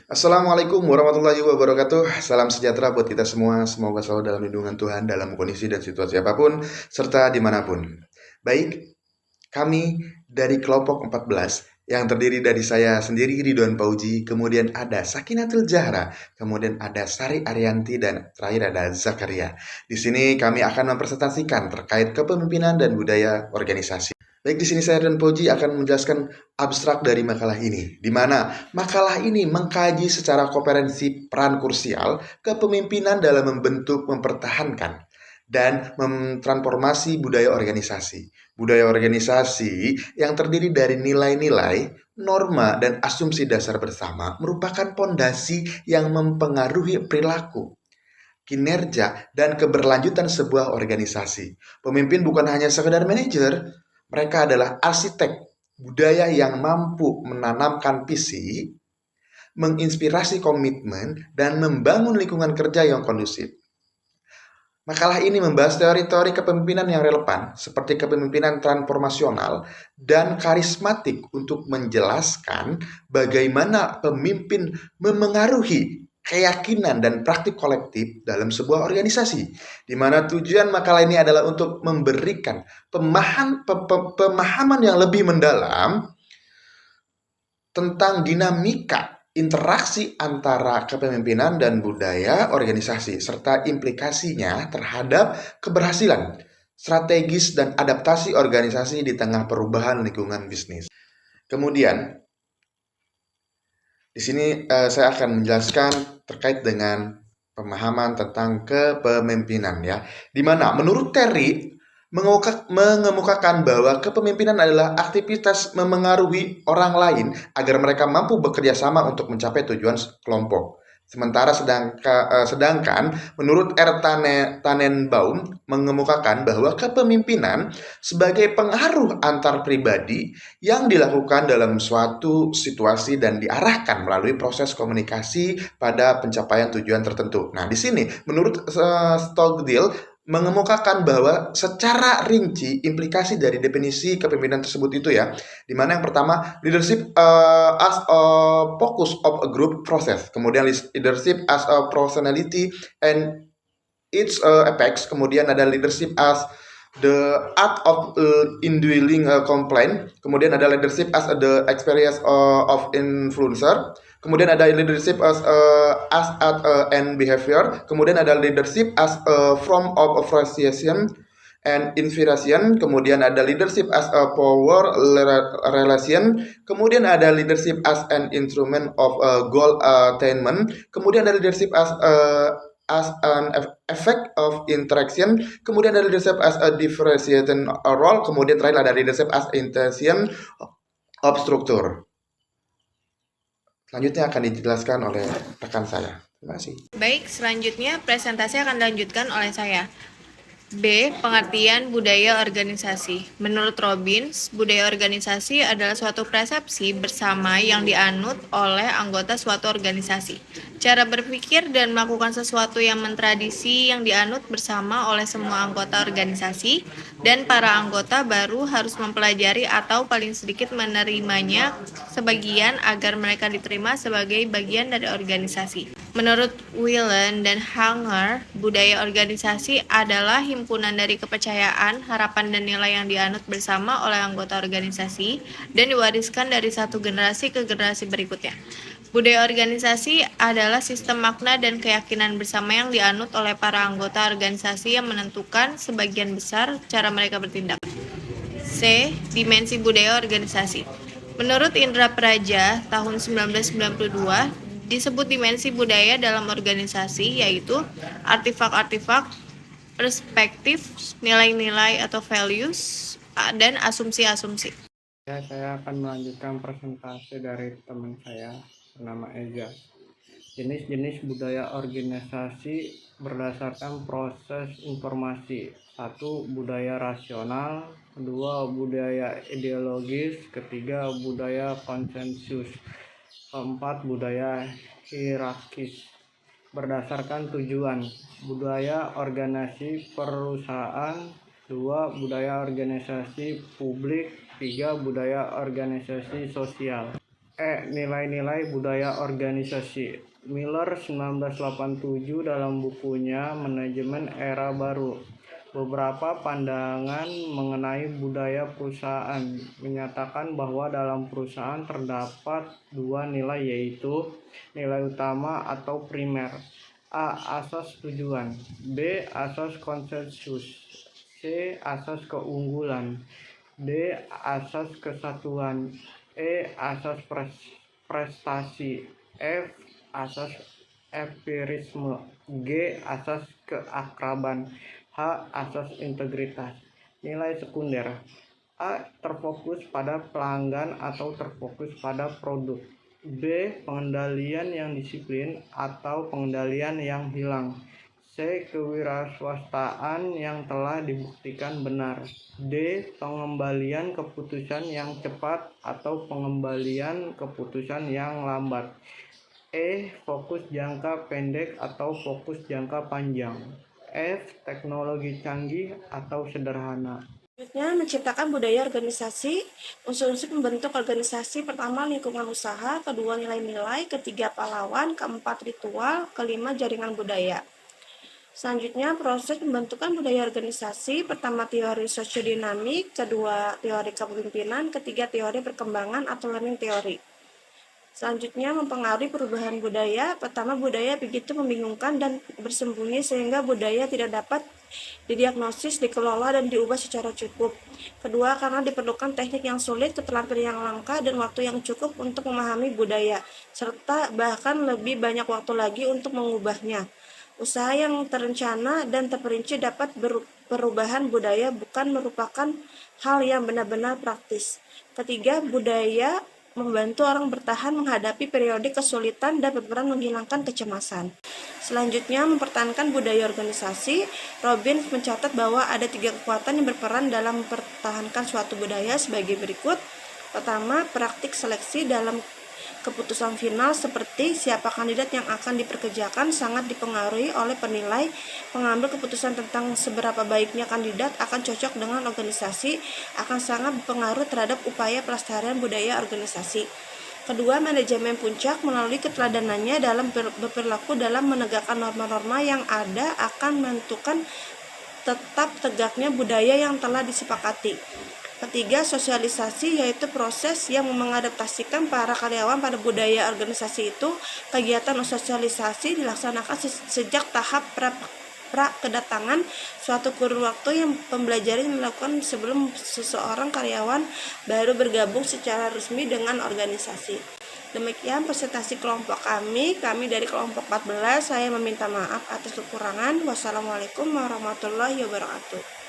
Assalamualaikum warahmatullahi wabarakatuh. Salam sejahtera buat kita semua. Semoga selalu dalam lindungan Tuhan dalam kondisi dan situasi apapun, serta dimanapun. Baik, kami dari kelompok 14 yang terdiri dari saya sendiri, Ridwan Pauji, kemudian ada Sakinatul Zahra, kemudian ada Sari Arianti, dan terakhir ada Zakaria. Di sini kami akan mempresentasikan terkait kepemimpinan dan budaya organisasi. Baik, di sini saya dan Puji akan menjelaskan abstrak dari makalah ini, di mana makalah ini mengkaji secara komprehensif peran krusial kepemimpinan dalam membentuk, mempertahankan, dan mentransformasi budaya organisasi. Budaya organisasi yang terdiri dari nilai-nilai, norma, dan asumsi dasar bersama merupakan pondasi yang mempengaruhi perilaku, kinerja, dan keberlanjutan sebuah organisasi. Pemimpin bukan hanya sekedar manajer, mereka adalah arsitek budaya yang mampu menanamkan visi, menginspirasi komitmen, dan membangun lingkungan kerja yang kondusif. Makalah ini membahas teori-teori kepemimpinan yang relevan, seperti kepemimpinan transformasional dan karismatik untuk menjelaskan bagaimana pemimpin memengaruhi keyakinan dan praktik kolektif dalam sebuah organisasi, di mana tujuan makalah ini adalah untuk memberikan pemahaman yang lebih mendalam tentang dinamika interaksi antara kepemimpinan dan budaya organisasi, serta implikasinya terhadap keberhasilan strategis dan adaptasi organisasi di tengah perubahan lingkungan bisnis. Kemudian, di sini saya akan menjelaskan terkait dengan pemahaman tentang kepemimpinan ya. Di mana menurut Terry mengemukakan bahwa kepemimpinan adalah aktivitas memengaruhi orang lain agar mereka mampu bekerja sama untuk mencapai tujuan kelompok. Sedangkan menurut Tannenbaum mengemukakan bahwa kepemimpinan sebagai pengaruh antar pribadi yang dilakukan dalam suatu situasi dan diarahkan melalui proses komunikasi pada pencapaian tujuan tertentu. Nah, di sini menurut Stockdale mengemukakan bahwa secara rinci implikasi dari definisi kepemimpinan tersebut itu ya, dimana yang pertama leadership as a focus of a group process, kemudian leadership as a personality and its effects, kemudian ada leadership as the art of indwelling a complaint, kemudian ada leadership as the experience of influencer, kemudian ada leadership as and behavior, kemudian ada leadership as a form of appreciation and inspiration, kemudian ada leadership as a power relation, kemudian ada leadership as an instrument of goal attainment, kemudian ada leadership as an effect of interaction, kemudian ada leadership as a differentiating role, kemudian terakhir ada leadership as intention of structure. Selanjutnya akan dijelaskan oleh rekan saya. Terima kasih. Baik, selanjutnya presentasi akan dilanjutkan oleh saya. B. Pengertian budaya organisasi. Menurut Robbins, budaya organisasi adalah suatu persepsi bersama yang dianut oleh anggota suatu organisasi. Cara berpikir dan melakukan sesuatu yang mentradisi yang dianut bersama oleh semua anggota organisasi, dan para anggota baru harus mempelajari atau paling sedikit menerimanya sebagian agar mereka diterima sebagai bagian dari organisasi. Menurut Whelan dan Hanger, budaya organisasi adalah himpunan dari kepercayaan, harapan, dan nilai yang dianut bersama oleh anggota organisasi dan diwariskan dari satu generasi ke generasi berikutnya. Budaya organisasi adalah sistem makna dan keyakinan bersama yang dianut oleh para anggota organisasi yang menentukan sebagian besar cara mereka bertindak. C. Dimensi budaya organisasi. Menurut Indra Praja tahun 1992, disebut dimensi budaya dalam organisasi yaitu artefak-artefak, perspektif, nilai-nilai atau values, dan asumsi-asumsi. Ya, saya akan melanjutkan presentasi dari teman saya bernama Eza. Jenis-jenis budaya organisasi berdasarkan proses informasi. 1. Budaya rasional. 2. Budaya ideologis. 3. Budaya konsensus. 4. Budaya hierarkis berdasarkan tujuan. Budaya organisasi perusahaan. 2. Budaya organisasi publik. 3. Budaya organisasi sosial. Nilai-nilai budaya organisasi. Miller 1987 dalam bukunya Manajemen Era Baru. Beberapa pandangan mengenai budaya perusahaan menyatakan bahwa dalam perusahaan terdapat dua nilai, yaitu nilai utama atau primer, A. Asas tujuan, B. Asas konsensus, C. Asas keunggulan, D. Asas kesatuan, E. Asas prestasi, F. Asas empirisme, G. Asas keakraban, H. Asas integritas. Nilai sekunder. A. Terfokus pada pelanggan atau terfokus pada produk. B. Pengendalian yang disiplin atau pengendalian yang hilang. C. Kewirausahaan yang telah dibuktikan benar. D. Pengembalian keputusan yang cepat atau pengembalian keputusan yang lambat. E. Fokus jangka pendek atau fokus jangka panjang. F. Teknologi canggih atau sederhana. Selanjutnya, menciptakan budaya organisasi. Unsur-unsur pembentuk organisasi: pertama, lingkungan usaha; kedua, nilai-nilai; ketiga, pahlawan; keempat, ritual; kelima, jaringan budaya. Selanjutnya, proses pembentukan budaya organisasi. Pertama, teori sosiodinamik; kedua, teori kepemimpinan; ketiga, teori perkembangan atau learning theory. Selanjutnya, mempengaruhi perubahan budaya. Pertama, budaya begitu membingungkan dan bersembunyi sehingga budaya tidak dapat didiagnosis, dikelola, dan diubah secara cukup. Kedua, karena diperlukan teknik yang sulit, keterampilan yang langka, dan waktu yang cukup untuk memahami budaya, serta bahkan lebih banyak waktu lagi untuk mengubahnya. Usaha yang terencana dan terperinci dapat perubahan budaya bukan merupakan hal yang benar-benar praktis. Ketiga, budaya membantu orang bertahan menghadapi periode kesulitan dan berperan menghilangkan kecemasan. Selanjutnya, mempertahankan budaya organisasi. Robbins mencatat bahwa ada 3 kekuatan yang berperan dalam mempertahankan suatu budaya sebagai berikut. Pertama, praktik seleksi dalam keputusan final seperti siapa kandidat yang akan diperkerjakan sangat dipengaruhi oleh penilai pengambil keputusan tentang seberapa baiknya kandidat akan cocok dengan organisasi, akan sangat berpengaruh terhadap upaya pelestarian budaya organisasi. Kedua, manajemen puncak melalui keteladanannya dalam berperilaku dalam menegakkan norma-norma yang ada akan menentukan tetap tegaknya budaya yang telah disepakati. Ketiga, sosialisasi, yaitu proses yang mengadaptasikan para karyawan pada budaya organisasi itu. Kegiatan sosialisasi dilaksanakan sejak tahap pra-kedatangan suatu kurun waktu yang pembelajaran dilakukan sebelum seseorang karyawan baru bergabung secara resmi dengan organisasi. Demikian presentasi kelompok kami dari kelompok 14. Saya meminta maaf atas kekurangan. Wassalamualaikum warahmatullahi wabarakatuh.